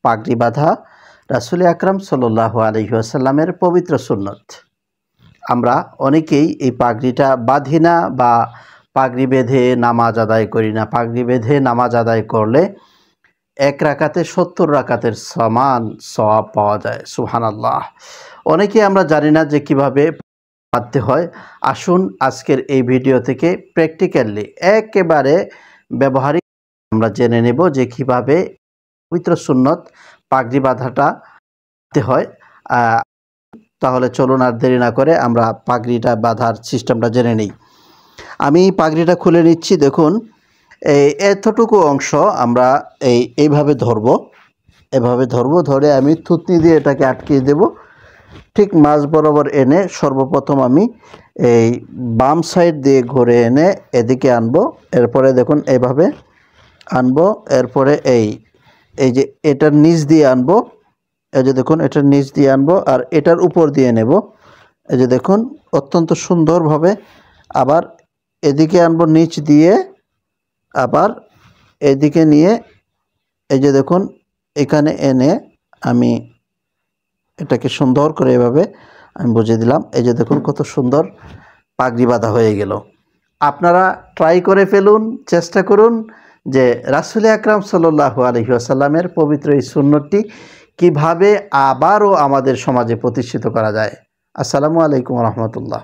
পাগড়ি বাঁধা রাসূল আকরাম সাল্লাল্লাহু আলাইহি ওয়াসাল্লামের পবিত্র সুন্নত। আমরা অনেকেই এই পাগড়িটা বাঁধি না বা পাগড়ি বেঁধে নামাজ আদায় করি না। পাগড়ি বেঁধে নামাজ আদায় করলে 1 রাকাতে 70 রাকাতের সমান সওয়াব পাওয়া যায়। সুবহানাল্লাহ। অনেকেই আমরা জানি না যে কিভাবে বাঁধতে হয়। আসুন আজকের এই ভিডিও থেকে প্র্যাকটিক্যালি একেবারে ব্যবহারিক আমরা জেনে নেব যে কিভাবে পবিত্র সুন্নত পাগড়ি বাঁধাটা বাঁধতে হয়। তাহলে চলুন আর দেরি না করে আমরা পাগড়িটা বাঁধার সিস্টেমটা জেনে নিই। আমি পাগড়িটা খুলে নিচ্ছি। দেখুন এতটুকু অংশ আমরা এইভাবে ধরবো, ধরে আমি থুতনি দিয়ে এটাকে আটকিয়ে দেব। ঠিক মাঝ বরাবর এনে সর্বপ্রথম আমি এই বাম সাইড দিয়ে ঘুরে এনে এদিকে আনবো। এরপরে দেখুন এইভাবে আনবো। এরপরে এই যে এটার নিচ দিয়ে আনবো। এই যে দেখুন এটার নিচ দিয়ে আনবো আর এটার উপর দিয়ে নেব। এই যে দেখুন অত্যন্ত সুন্দরভাবে। আবার এদিকে আনবো নিচ দিয়ে, আবার এদিকে নিয়ে এই যে দেখুন এখানে এনে আমি এটাকে সুন্দর করে এভাবে আমি বুঝিয়ে দিলাম। এই যে দেখুন কত সুন্দর পাগড়ি বাঁধা হয়ে গেল। আপনারা ট্রাই করে ফেলুন, চেষ্টা করুন যে রাসূল আকরাম সাল্লাল্লাহু আলাইহি ওয়াসাল্লামের পবিত্র এই সুন্নতটি কিভাবে আবারও আমাদের সমাজে প্রতিষ্ঠিত করা যায়। আসসালামু আলাইকুম ওয়া রাহমাতুল্লাহ।